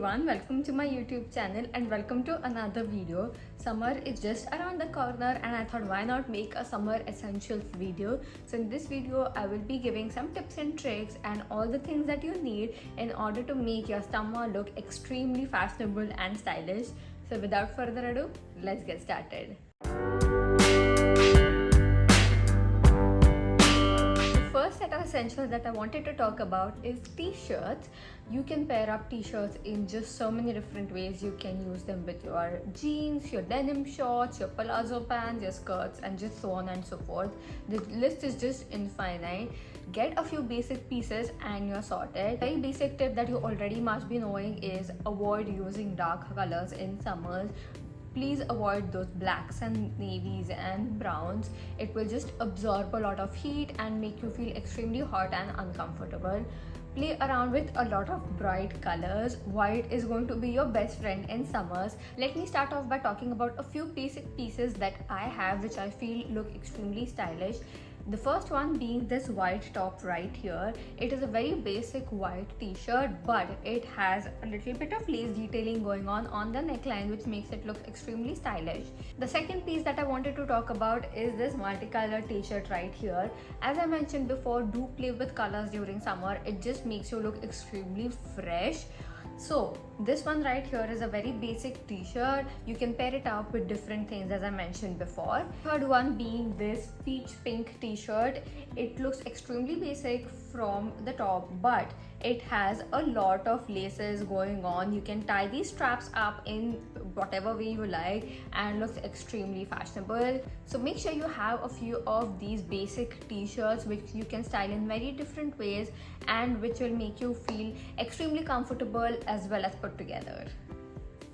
everyone, welcome to my YouTube channel and welcome to another video. Summer is just around the corner and I thought why not make a summer essentials video. So in this video I will be giving some tips and tricks and all the things that you need in order to make your summer look extremely fashionable and stylish. So without further ado, let's get started. First set of essentials that I wanted to talk about is t-shirts. You can pair up t-shirts in just so many different ways. You can use them with your jeans, your denim shorts, your palazzo pants, your skirts, and just so on and so forth. The list is just infinite. Get a few basic pieces and you're sorted. Very basic tip that you already must be knowing is avoid using dark colors in summers. Please avoid those blacks and navies and browns. It will just absorb a lot of heat and make you feel extremely hot and uncomfortable. Play around with a lot of bright colors. White is going to be your best friend in summers. Let me start off by talking about a few basic pieces that I have which I feel look extremely stylish. The first one being this white top right here. It is a very basic white t-shirt, but it has a little bit of lace detailing going on the neckline, which makes it look extremely stylish. The second piece that I wanted to talk about is this multicolor t-shirt right here. As I mentioned before, do play with colors during summer. It just makes you look extremely fresh. So this one right here is a very basic t-shirt. You can pair it up with different things as I mentioned before. Third one being this peach pink t-shirt. It looks extremely basic from the top, but it has a lot of laces going on. You can tie these straps up in whatever way you like and looks extremely fashionable. So make sure you have a few of these basic t-shirts which you can style in very different ways and which will make you feel extremely comfortable as well as put together.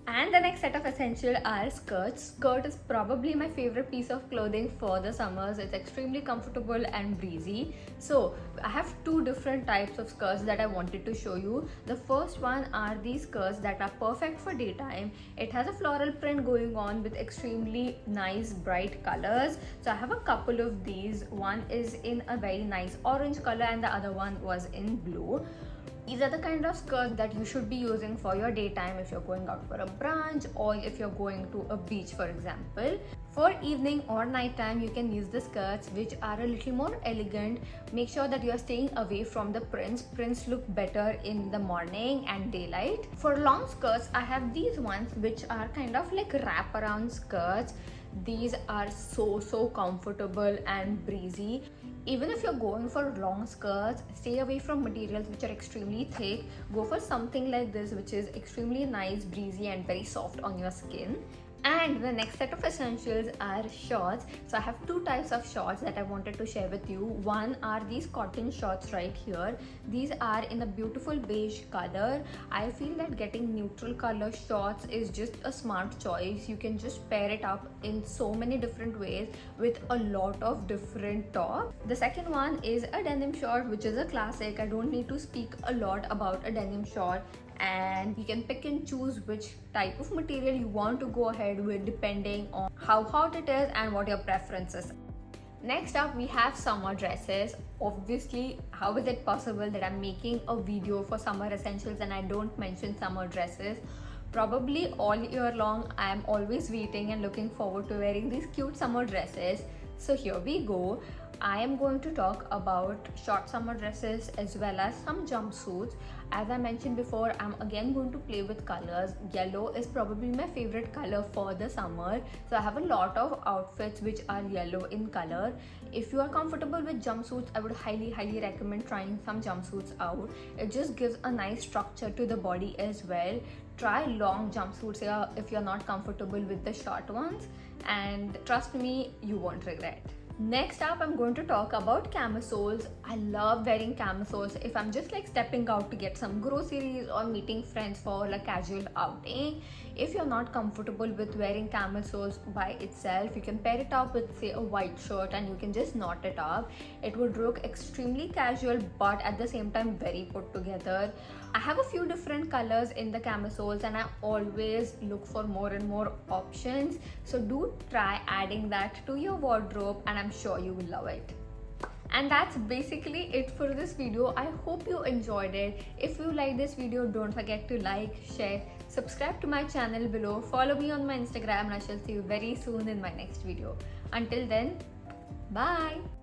And the next set of essentials are skirts. Skirt is probably my favorite piece of clothing for the summers. It's extremely comfortable and breezy. So I have two different types of skirts that I wanted to show you. The first one are these skirts that are perfect for daytime. It has a floral print going on with extremely nice bright colors. So I have a couple of these. One is in a very nice orange color and the other one was in blue. These are the kind of skirts that you should be using for your daytime if you're going out for a brunch or if you're going to a beach, for example. For evening or nighttime, you can use the skirts which are a little more elegant. Make sure that you're staying away from the prints. Prints look better in the morning and daylight. For long skirts, I have these ones which are kind of like wraparound skirts. These are so comfortable and breezy. Even if you're going for long skirts, stay away from materials which are extremely thick. Go for something like this which is extremely nice, breezy and very soft on your skin. And the next set of essentials are shorts. So I have two types of shorts that I wanted to share with you. One are these cotton shorts right here. These are in a beautiful beige color. I feel that getting neutral color shorts is just a smart choice. You can just pair it up in so many different ways with a lot of different tops. The second one is a denim short, which is a classic. I don't need to speak a lot about a denim short, and you can pick and choose which type of material you want to go ahead with depending on how hot it is and what your preferences are. Next up, we have summer dresses. Obviously, how is it possible that I'm making a video for summer essentials and I don't mention summer dresses? Probably all year long, I'm always waiting and looking forward to wearing these cute summer dresses. So here we go. I am going to talk about short summer dresses as well as some jumpsuits. As I mentioned before, I'm again going to play with colors. Yellow is probably my favorite color for the summer. So I have a lot of outfits which are yellow in color. If you are comfortable with jumpsuits, I would highly recommend trying some jumpsuits out. It just gives a nice structure to the body as well. Try long jumpsuits if you're not comfortable with the short ones, and trust me, you won't regret. Next up, I'm going to talk about camisoles. I love wearing camisoles if I'm just like stepping out to get some groceries or meeting friends for a casual outing. If you're not comfortable with wearing camisoles by itself, you can pair it up with say a white shirt and you can just knot it up. It would look extremely casual but at the same time very put together. I have a few different colors in the camisoles and I always look for more and more options. So do try adding that to your wardrobe and I'm sure you will love it. And that's basically it for this video. I hope you enjoyed it. If you like this video, don't forget to like, share, subscribe to my channel below, follow me on my Instagram, and I shall see you very soon in my next video. Until then, bye.